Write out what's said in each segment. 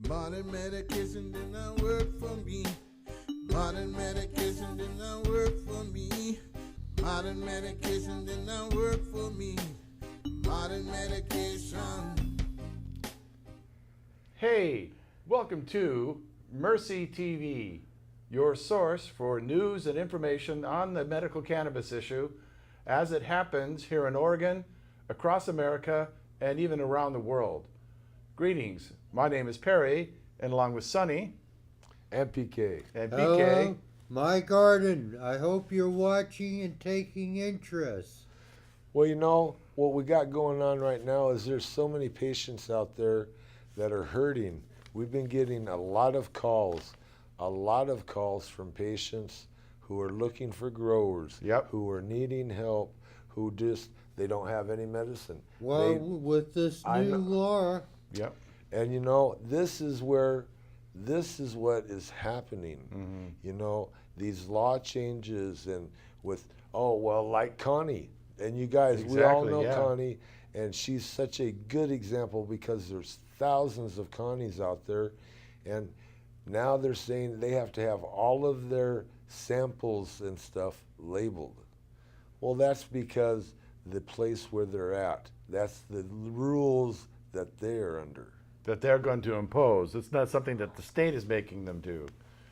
Modern medication did not work for me. Modern medication did not work for me. Modern medication did not work for me. Modern medication. Hey, welcome to Mercy TV, your source for news and information on the medical cannabis issue as it happens here in Oregon, across America, and even around the world. Greetings, my name is Perry, and along with Sonny and PK. and PK. Hello, my garden. I hope you're watching and taking interest. Well, you know, what we got going on right now is there's so many patients out there that are hurting. We've been getting a lot of calls from patients who are looking for growers, Yep. who are needing help, who just, they don't have any medicine. Well, with this new law, Yep. And you know, this is what is happening. Mm-hmm. You know, these law changes and with, like Connie. And you guys, we all Exactly, know yeah. Connie, and she's such a good example because there's thousands of Connies out there. And now they're saying they have to have all of their samples and stuff labeled. Well, that's because the place where they're at. That's the rules that they're under. That they're going to impose. It's not something that the state is making them do.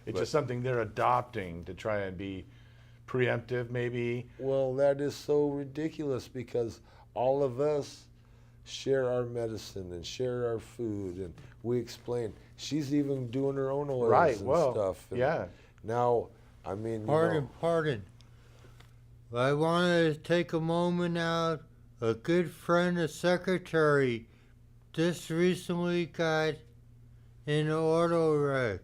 It's just something they're adopting to try and be preemptive, maybe. Well, that is so ridiculous because all of us share our medicine and share our food, and we explain. She's even doing her own oils Right, and well, stuff. And yeah. Now, I mean, pardon. I want to take a moment out. A good friend, a secretary, just recently got in an auto wreck.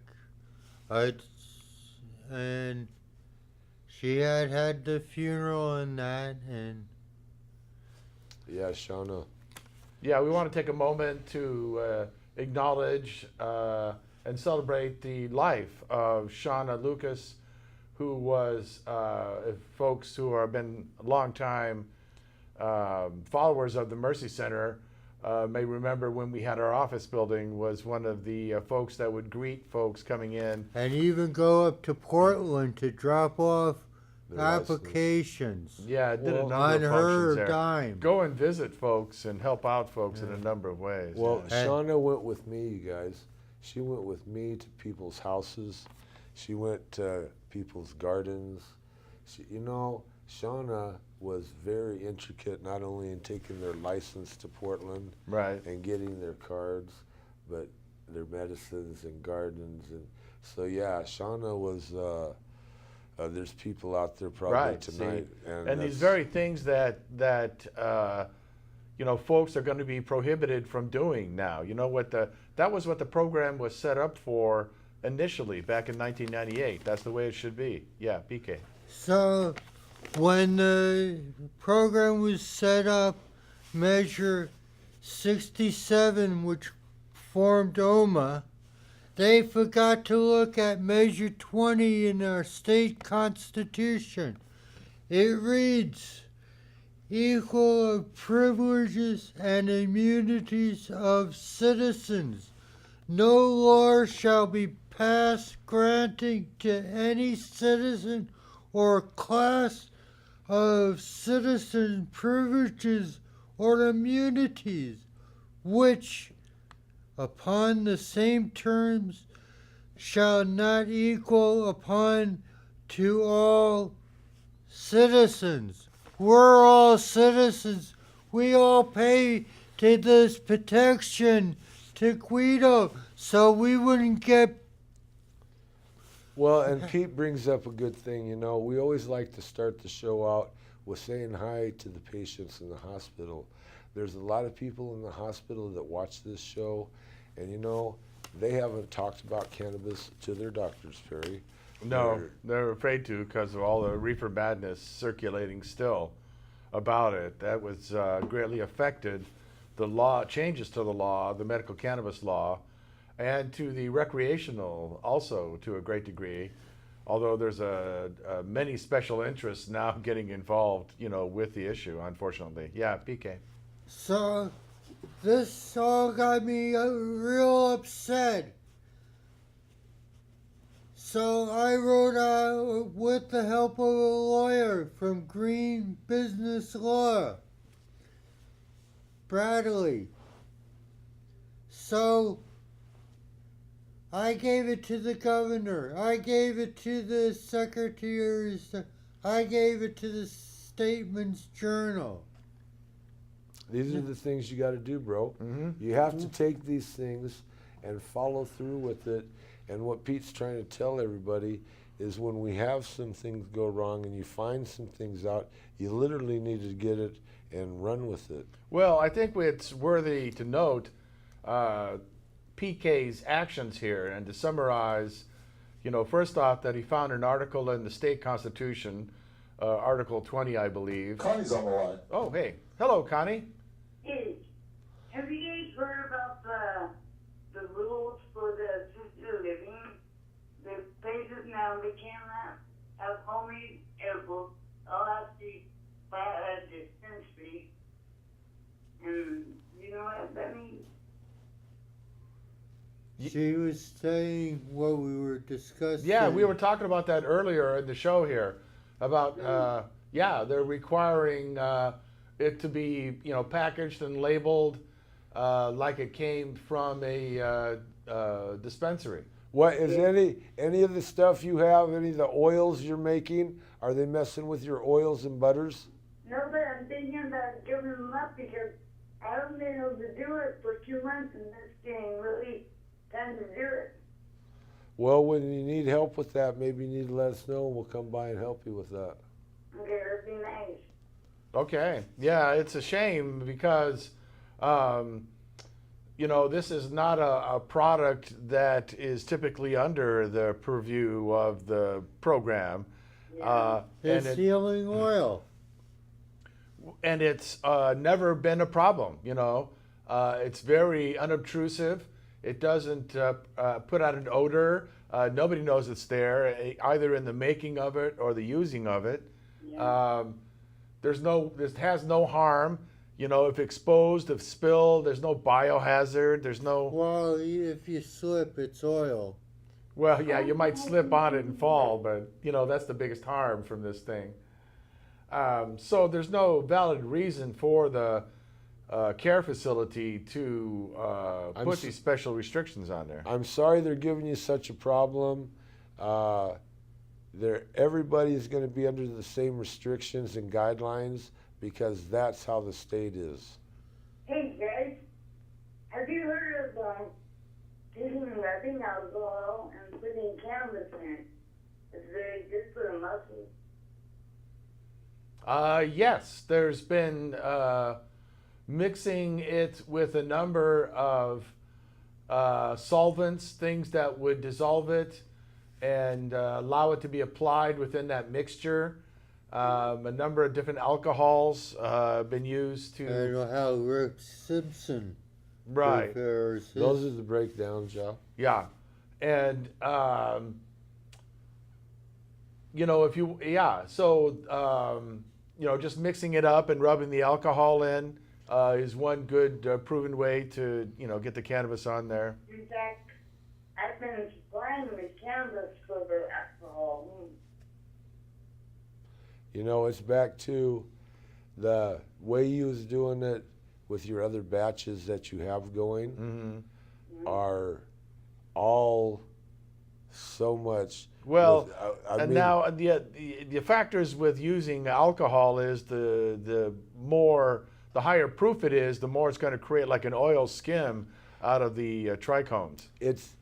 And she had the funeral and that, and yeah, Shauna. Yeah, we want to take a moment to acknowledge and celebrate the life of Shauna Lucas, who was, folks who have been long time followers of the Mercy Center may remember when we had our office building, was one of the folks that would greet folks coming in. and even go up to Portland to drop off The applications Yeah, did a Well, number on of her functions there. dime. Go and visit folks and help out folks in a number of ways. Well, yeah. Shauna went with me, you guys. She went with me to people's houses. She went to people's gardens. Shauna was very intricate, not only in taking their license to Portland Right. and getting their cards, but their medicines and gardens. And so, yeah, Shauna was, there's people out there probably Right, tonight. see, and these very things that folks are going to be prohibited from doing now. You know what that was what the program was set up for initially back in 1998. That's the way it should be. Yeah, PK. So, when the program was set up, Measure 67, which formed OMA, they forgot to look at Measure 20 in our state constitution. It reads, equal privileges and immunities of citizens. No law shall be passed granting to any citizen or class of citizen privileges or immunities, which, upon the same terms, shall not equal upon to all citizens. We're all citizens. We all pay to this protection to Guido, so we wouldn't get. Well, and Pete brings up a good thing. We always like to start the show out with saying hi to the patients in the hospital. There's a lot of people in the hospital that watch this show, and they haven't talked about cannabis to their doctors, Perry. No, they're afraid to because of all the reefer madness circulating still about it. That was greatly affected the changes to the law, the medical cannabis law, and to the recreational also to a great degree. Although there's many special interests now getting involved, with the issue, unfortunately. Yeah, PK. So, this all got me real upset. So I wrote out with the help of a lawyer from Green Business Law, Bradley. So I gave it to the governor. I gave it to the secretaries. I gave it to the Statesman's Journal. These are the things you got to do, bro. Mm-hmm. You have to take these things and follow through with it. And what Pete's trying to tell everybody is when we have some things go wrong and you find some things out, you literally need to get it and run with it. Well, I think it's worthy to note PK's actions here, and to summarize, first off, that he found an article in the state constitution, Article 20, I believe. Connie's on the line. Oh, hey. Hello, Connie. Hey, have you guys heard about the rules for the assisted living? The places now, they cannot have homemade edibles. All have to buy a dispensary. And you know what that means? She was saying what we were discussing. Yeah, we were talking about that earlier in the show here about, they're requiring it to be, packaged and labeled like it came from a dispensary. What is any of the stuff you have, any of the oils you're making, are they messing with your oils and butters? No, but I'm thinking about giving them up because I haven't been able to do it for 2 months and it's getting really time to do it. Well, when you need help with that, maybe you need to let us know and we'll come by and help you with that. Okay, that'd be nice. Okay. Yeah, it's a shame because, this is not a product that is typically under the purview of the program. It's healing oil. And it's never been a problem, It's very unobtrusive. It doesn't put out an odor. Nobody knows it's there, either in the making of it or the using of it. Yeah. This has no harm. If exposed, if spilled, there's no biohazard. There's no. Well, if you slip, it's oil. Well, yeah, you might slip on it and fall, but that's the biggest harm from this thing. So there's no valid reason for the care facility to put these special restrictions on there. I'm sorry they're giving you such a problem. Everybody is going to be under the same restrictions and guidelines because that's how the state is. Hey guys, have you heard of taking rubbing alcohol and putting cannabis in it? It's very good for the muscles. Yes, there's been mixing it with a number of solvents, things that would dissolve it and allow it to be applied within that mixture. A number of different alcohols been used to. I know how Rick Simpson Right. prepares it. Those are the breakdowns, Joe. Yeah, and just mixing it up and rubbing the alcohol in is one good proven way to get the cannabis on there. In fact, I've been supplying the cannabis for the alcohol. It's back to the way you was doing it with your other batches that you have going are all so much. Well, I mean, now the factors with using alcohol is the higher proof it is, the more it's going to create like an oil skim out of the trichomes. it's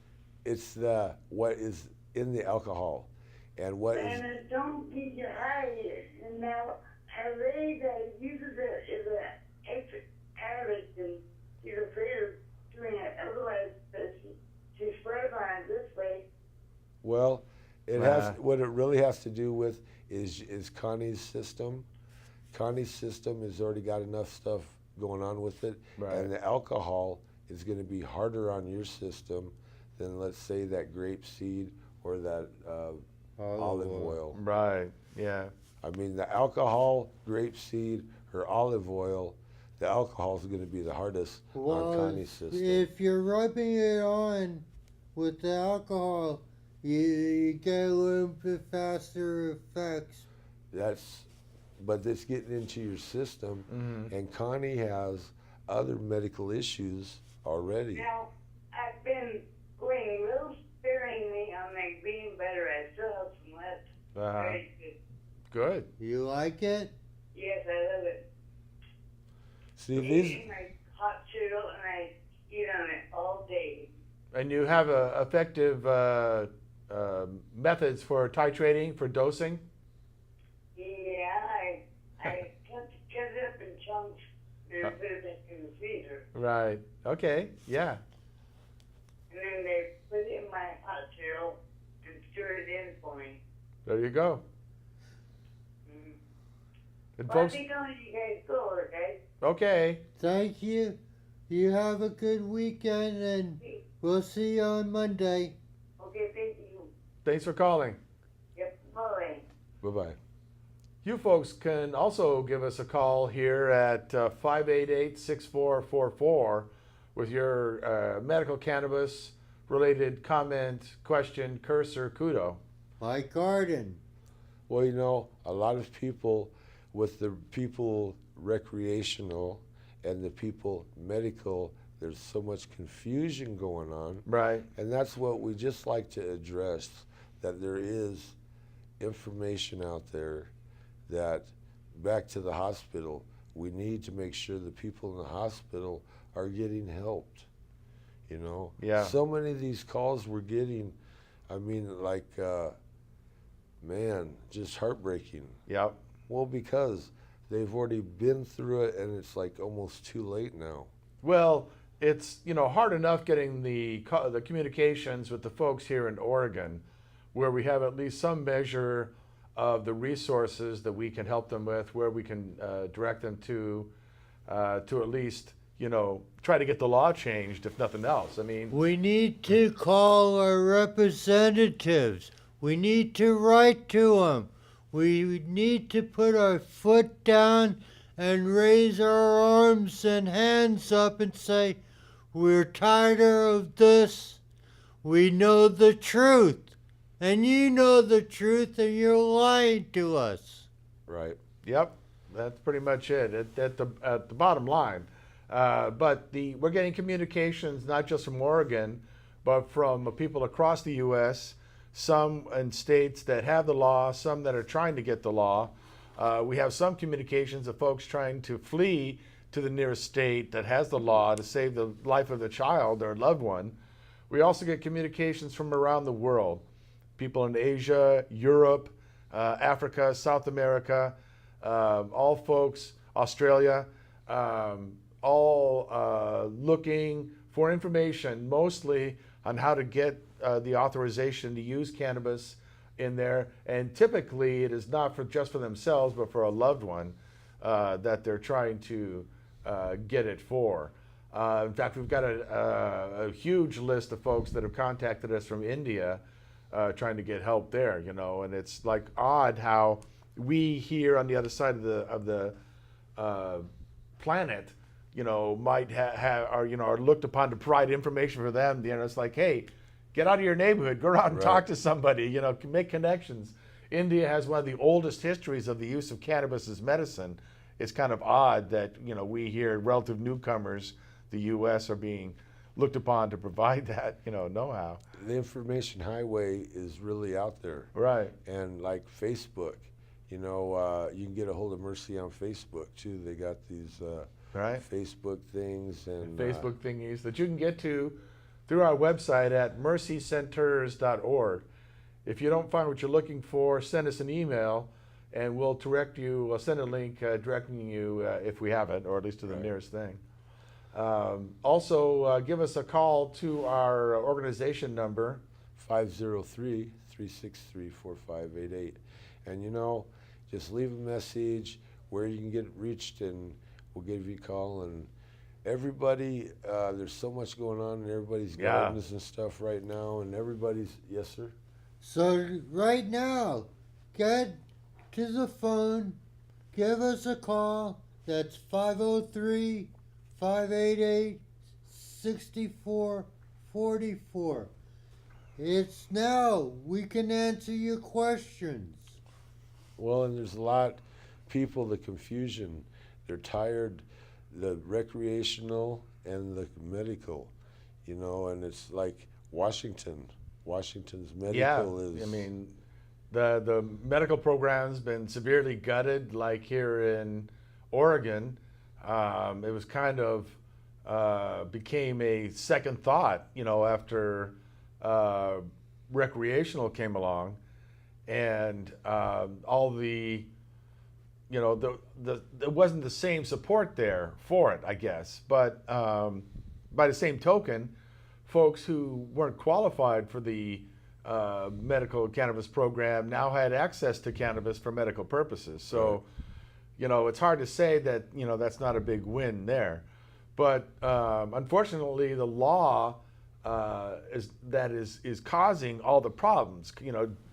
what is in the alcohol, and what is. And it don't get you high. And now I read that it uses it as an extra addict and she's afraid of doing it otherwise, but she swears on it this way. Well, what it really has to do with is Connie's system. Connie's system has already got enough stuff going on with it, Right. and the alcohol is going to be harder on your system than, let's say, that grape seed or that olive oil. Right. Yeah. I mean, the alcohol, grape seed, or olive oil, the alcohol is going to be the hardest on Well, Connie's system. if you're rubbing it on with the alcohol, you get a little bit faster effects. But it's getting into your system, and Connie has other medical issues already. Now, I've been going real sparingly on my being better. I still have some left. Very good. Good. You like it? Yes, I love it. See, I these eat my hot cereal and I eat on it all day. And you have effective methods for titrating, for dosing? Yeah, I cut it up in chunks and put it in the freezer. Right. Okay. Yeah. And then they put it in my hot cereal and stir it in for me. There you go. Mm. And Well, I folks, think I'll let you guys go, okay? okay. Thank you. You have a good weekend, and we'll see you on Monday. Okay, thank you. Thanks for calling. Yep, bye. bye-bye. You folks can also give us a call here at 588-6444 with your medical cannabis related comment, question, curse, or kudo. My garden. Well, you know, a lot of people, with the people recreational and the people medical, there's so much confusion going on. Right. And that's what we just like to address, that there is information out there that, back to the hospital, we need to make sure the people in the hospital are getting helped. You know? Yeah. So many of these calls we're getting, I mean, like, man, just heartbreaking. Yep. Well, because they've already been through it and it's like almost too late now. Well, it's hard enough getting the communications with the folks here in Oregon, where we have at least some measure of the resources that we can help them with, where we can direct them to at least try to get the law changed, if nothing else. I mean, We need to call our representatives. We need to write to them. We need to put our foot down and raise our arms and hands up and say, we're tired of this. We know the truth. And you know the truth, and you're lying to us. Right. yep, that's pretty much it at the bottom line. But we're getting communications not just from Oregon, but from people across the U.S., some in states that have the law, some that are trying to get the law. We have some communications of folks trying to flee to the nearest state that has the law to save the life of the child or loved one. We also get communications from around the world, people in Asia, Europe, Africa, South America, all folks, Australia, all looking for information, mostly on how to get the authorization to use cannabis in there. And typically it is not just for themselves, but for a loved one that they're trying to get it for. In fact, we've got a huge list of folks that have contacted us from India trying to get help there, and it's like odd how we here on the other side of the planet, might are looked upon to provide information for them. It's like, hey, get out of your neighborhood, go out and talk to somebody, make connections. India has one of the oldest histories of the use of cannabis as medicine. It's kind of odd that, we here, relative newcomers, the U.S., are being looked upon to provide that, know-how. The information highway is really out there. Right. And like Facebook, you can get a hold of Mercy on Facebook too. They got these Right. Facebook things and Facebook thingies that you can get to through our website at mercycenters.org. If you don't find what you're looking for, send us an email and we'll direct you, we'll send a link directing you, if we have it, or at least to the nearest thing. Also, give us a call to our organization number, 503-363-4588. And just leave a message where you can get reached and we'll give you a call. And everybody, there's so much going on in everybody's gardens and stuff right now, and everybody's, yes sir? So right now, get to the phone, give us a call. That's 503-588-6444. It's now. We can answer your questions. Well, and there's a lot people, the confusion, they're tired, the recreational and the medical, and it's like Washington's medical is. I mean, the medical program's been severely gutted, like here in Oregon. It was kind of became a second thought, after recreational came along, and all the, there wasn't the same support there for it, I guess. But by the same token, folks who weren't qualified for the medical cannabis program now had access to cannabis for medical purposes. So, it's hard to say that, that's not a big win there. But unfortunately, the law is causing all the problems,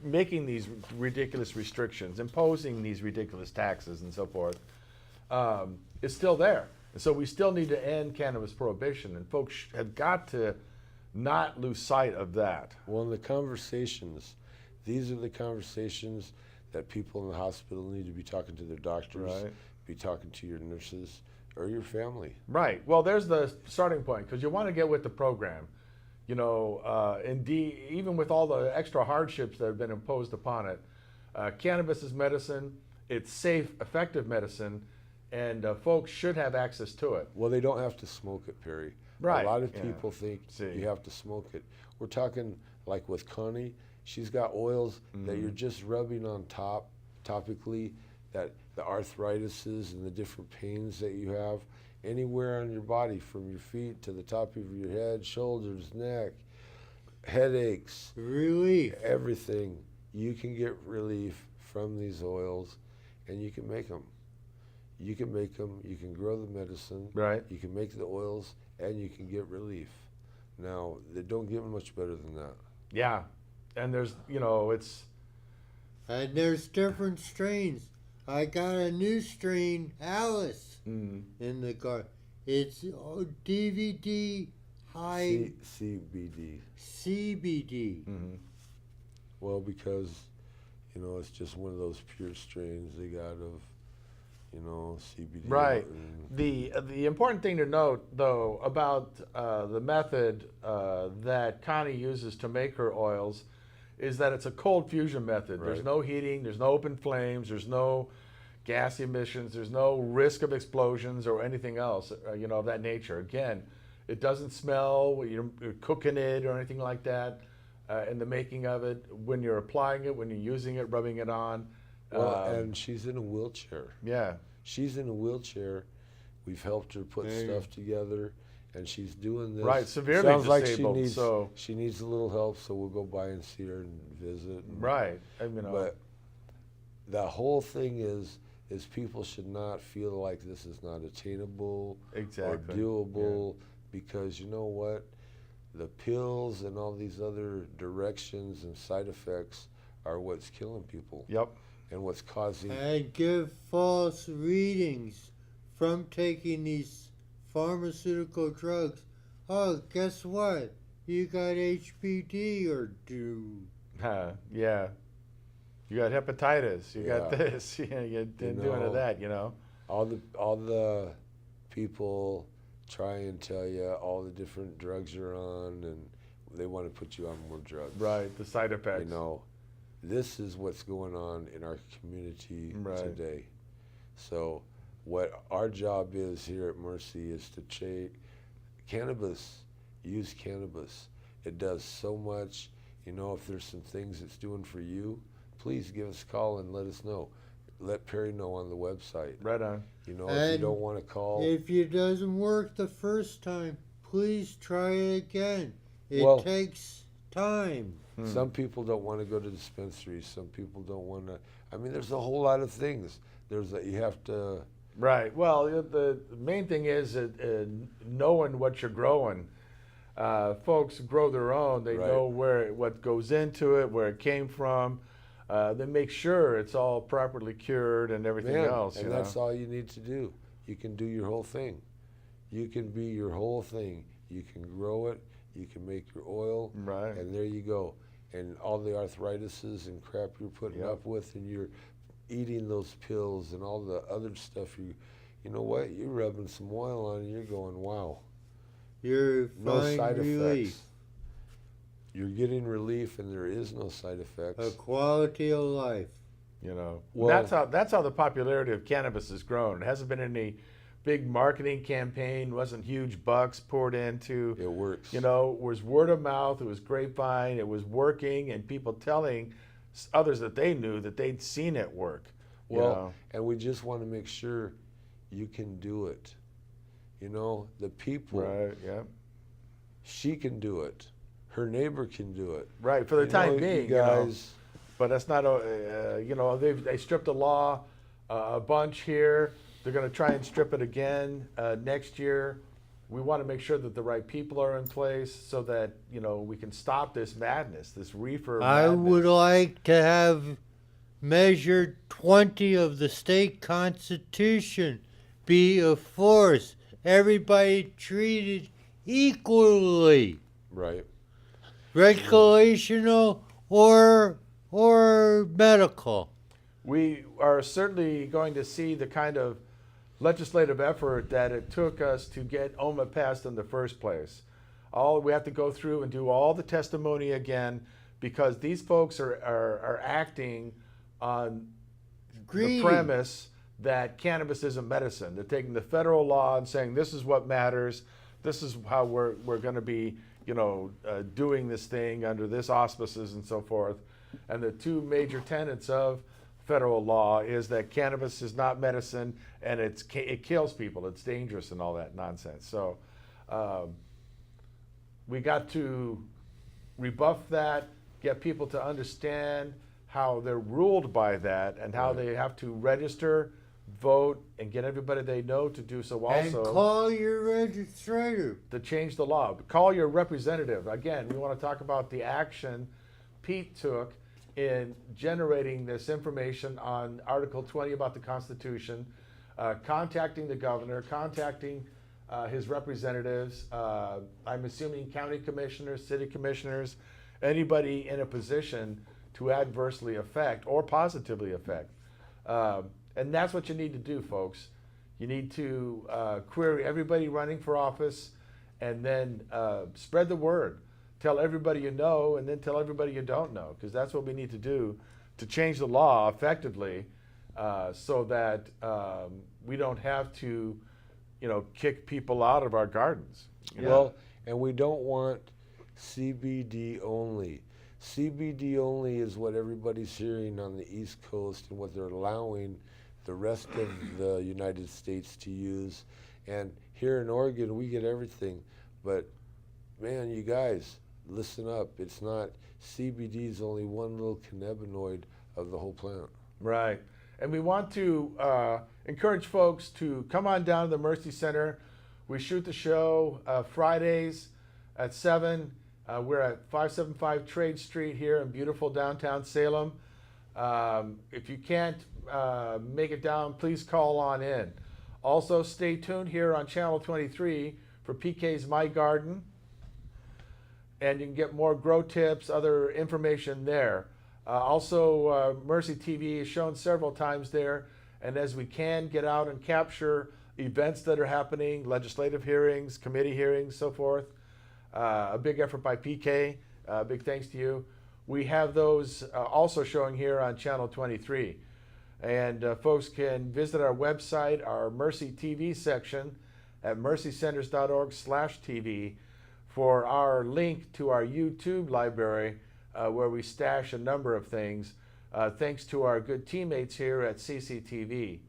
making these ridiculous restrictions, imposing these ridiculous taxes and so forth, is still there. And so we still need to end cannabis prohibition, and folks have got to not lose sight of that. Well, in the conversations, these are the conversations that people in the hospital need to be talking to their doctors, Right. be talking to your nurses or your family. Right. Well, there's the starting point, because you want to get with the program. Indeed, even with all the extra hardships that have been imposed upon it, cannabis is medicine. It's safe, effective medicine, and folks should have access to it. Well, they don't have to smoke it, Perry. Right. A lot of Yeah. people think See. you have to smoke it. We're talking like with Connie, she's got oils that you're just rubbing on topically, that the arthritises and the different pains that you have anywhere on your body, from your feet to the top of your head, shoulders, neck, headaches, Relief. everything. You can get relief from these oils, and you can make them. You can make them, you can grow the medicine, Right. you can make the oils, and you can get relief. Now, they don't get much better than that. Yeah. And there's, it's And there's different strains. I got a new strain, Alice, in the garden. It's DVD high CBD. CBD. Well, because, it's just one of those pure strains they got of, CBD. right. and- The important thing to note, though, about the method that Connie uses to make her oils is that it's a cold fusion method. There's Right. no heating, there's no open flames, there's no gas emissions, there's no risk of explosions or anything else, of that nature. Again, it doesn't smell when you're cooking it or anything like that in the making of it. When you're applying it, when you're using it, rubbing it on. Well, and she's in a wheelchair. Yeah. She's in a wheelchair. We've helped her put There you stuff together, and she's doing this. Right, severely Sounds like disabled, so- she needs a little help, so we'll go by and see her and visit. And, Right. But the whole thing is people should not feel like this is not attainable Exactly. or doable, because you know what? The pills and all these other directions and side effects are what's killing people Yep. and what's causing. And give false readings from taking these pharmaceutical drugs. Oh, guess what? You got HPD or do. Yeah. You got hepatitis. You got Yeah. this. You didn't do any of that. All the people try and tell you all the different drugs you're on, and they want to put you on more drugs. Right. The side effects. This is what's going on in our community Right. today. So what our job is here at Mercy is to use cannabis. It does so much. If there's some things it's doing for you, please give us a call and let us know. Let Perry know on the website. Right on. If you And don't want to call, If it doesn't work the first time, please try it again. It Well- takes time. some people don't want to go to dispensaries. Some people don't want to. There's a whole lot of things. You have to. Right. Well, the main thing is knowing what you're growing. Folks grow their own. They Right. know what goes into it, where it came from. They make sure it's all properly cured and everything else. And that's all you need to do. You can do your whole thing. You can be your whole thing. You can grow it. You can make your oil, Right. and there you go. And all the arthritises and crap you're putting Yep. up with, and you're eating those pills and all the other stuff. You know what? You're rubbing some oil on, and you're going, wow. You're No finding side relief. effects. You're getting relief, and there is no side effects. A quality of life. You know, Well- that's how the popularity of cannabis has grown. It hasn't been any big marketing campaign. Wasn't huge bucks poured into. It works. You know, it was word of mouth. It was grapevine. It was working, and people telling others that they knew that they'd seen it work. You Well, know? and we just want to make sure you can do it. You know, the people, Right. Yeah. she can do it. Her neighbor can do it. Right. For the You time know, being, you you know. guys. But that's not, you know, they stripped the law a bunch here. They're going to try and strip it again next year. We want to make sure that the right people are in place so that, you know, we can stop this madness, this reefer I madness. would like to have Measure 20 of the state constitution be a force. Everybody treated equally, Right. recreational or medical. We are certainly going to see the kind of legislative effort that it took us to get OMA passed in the first place. We have to go through and do all the testimony again because these folks are acting on Greedy. the premise that cannabis isn't medicine. They're taking the federal law and saying this is what matters. This is how we're going to be, you know, doing this thing under this auspices and so forth. And the two major tenets of federal law is that cannabis is not medicine and it kills people. It's dangerous and all that nonsense. So we got to rebuff that, get people to understand how they're ruled by that and how they have to register, vote, and get everybody they know to do so And also call your registrator. to change the law. Call your representative. Again, we want to talk about the action Pete took in generating this information on Article 20 about the Constitution, contacting the governor, contacting his representatives, I'm assuming county commissioners, city commissioners, anybody in a position to adversely affect or positively affect. And that's what you need to do, folks. You need to query everybody running for office and then spread the word. Tell everybody you know and then tell everybody you don't know, because that's what we need to do to change the law effectively so that we don't have to, you know, kick people out of our gardens. You know? Well, and we don't want CBD only. CBD only is what everybody's hearing on the East Coast and what they're allowing the rest of the United States to use. And here in Oregon, we get everything. But man, you guys, listen up. It's not, CBD is only one little cannabinoid of the whole plant. Right. And we want to encourage folks to come on down to the Mercy Center. We shoot the show Fridays at 7. We're at 575 Trade Street here in beautiful downtown Salem. If you can't make it down, please call on in. Also, stay tuned here on Channel 23 for PK's My Garden. And you can get more grow tips, other information there. Also, Mercy TV is shown several times there. And as we can get out and capture events that are happening, legislative hearings, committee hearings, so forth. A big effort by PK. Big thanks to you. We have those also showing here on Channel 23. And folks can visit our website, our Mercy TV section at mercycenters.org/TV for our link to our YouTube library where we stash a number of things thanks to our good teammates here at CCTV.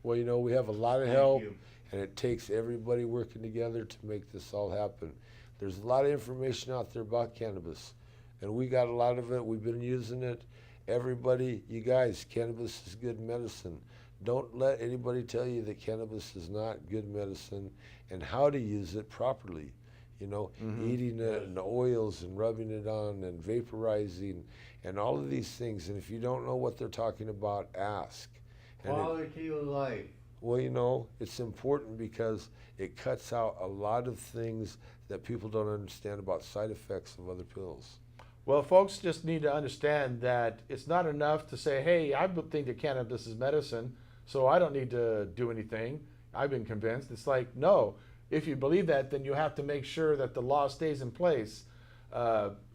Well, you know, we have a lot of help, and it takes everybody working together to make this all happen. There's a lot of information out there about cannabis, and we got a lot of it. We've been using it. Everybody, you guys, cannabis is good medicine. Don't let anybody tell you that cannabis is not good medicine and how to use it properly. You know, eating it and the oils and rubbing it on and vaporizing and all of these things. And if you don't know what they're talking about, ask. And Quality of life. Well, it's important because it cuts out a lot of things that people don't understand about side effects of other pills. Well, folks just need to understand that it's not enough to say, hey, I think that cannabis is medicine, so I don't need to do anything. I've been convinced. It's like, no, if you believe that, then you have to make sure that the law stays in place.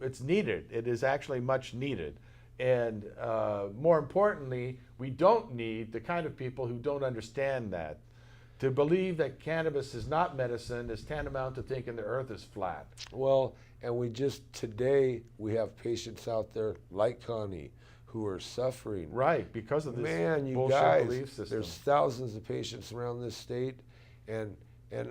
It's needed. It is actually much needed. And more importantly, we don't need the kind of people who don't understand that. To believe that cannabis is not medicine is tantamount to thinking the earth is flat. Well, and today we have patients out there like Connie who are suffering. Right, because of this Man, you bullshit guys, belief system. there's thousands of patients around this state and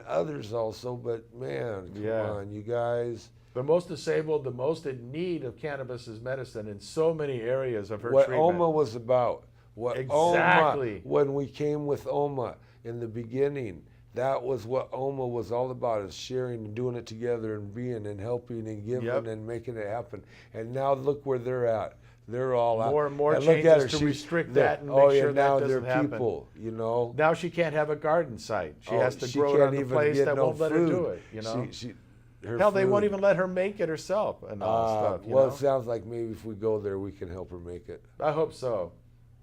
others also, but man, come on, you guys. The most disabled, the most in need of cannabis is medicine in so many areas of her What treatment. OMA was about. What Exactly. OMA, when we came with OMA in the beginning, that was what OMA was all about, is sharing and doing it together and being and helping and giving and making it happen. And now look where they're at. They're all out. More and more and look changes at her. to She's- restrict they're- that and oh, make yeah, sure now that doesn't they're happen. people, Now she can't have a garden site. She Oh, has to she grow it can't on the even place get that no won't let her do food. it, you know? Her Hell, they won't food. even let her make it herself and all stuff, you Well, know? it sounds like maybe if we go there, we can help her make it. I hope so.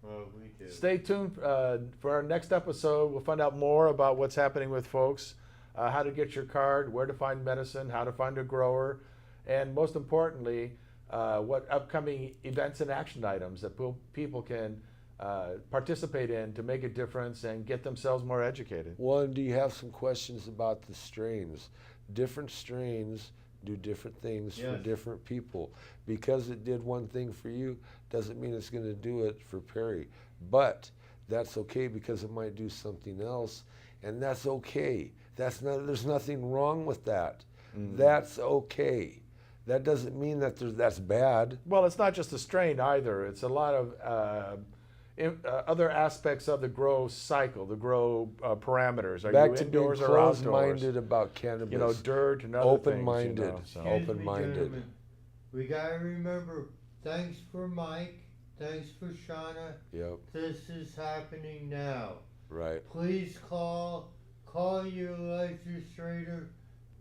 Well, we do. Stay tuned for our next episode. We'll find out more about what's happening with folks, how to get your card, where to find medicine, how to find a grower, and most importantly, what upcoming events and action items that people can participate in to make a difference and get themselves more educated. One, do you have some questions about the strains? Different strains do different things for different people. Because it did one thing for you doesn't mean it's going to do it for Perry. But that's okay because it might do something else, and that's okay. There's nothing wrong with that. That's okay. That doesn't mean that that's bad. Well, it's not just the strain either. It's a lot of other aspects of the grow cycle, the grow parameters. Are Back you to being indoors or outdoors? closed-minded about cannabis. You know, dirt and other Open-minded. things. You know, so. Excuse me, Open-minded. gentlemen. We gotta remember, thanks for Mike, thanks for Shauna. Yep, This is happening now. right. Please call your legislator,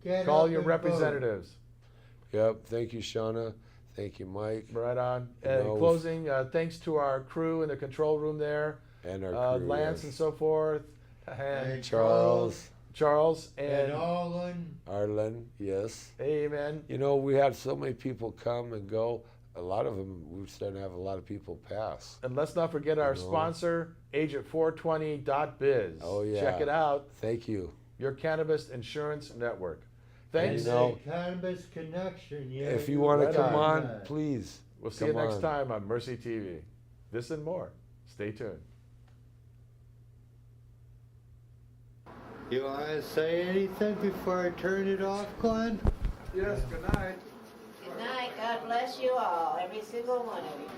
get Call up your and vote. representatives. Yep, thank you, Shauna. Thank you, Mike. Right on. You And know, in closing, thanks to our crew in the control room there, And our crew, Lance yes. and so forth, and And Charles, Charles, and and Arlen. Arlen, yes. amen. We had so many people come and go. A lot of them, we're starting to have a lot of people pass. And let's not forget our sponsor, Agent420.biz. Oh, yeah. Check it out, Thank you. your cannabis insurance network. And Thanks. you know, the Cannabis Connection. Yeah, If you want to Right come on. on, please. We'll see you come next on. time on Mercy TV. This and more. Stay tuned. You want to say anything before I turn it off, Glenn? Yes, good night. Good night. God bless you all, every single one of you.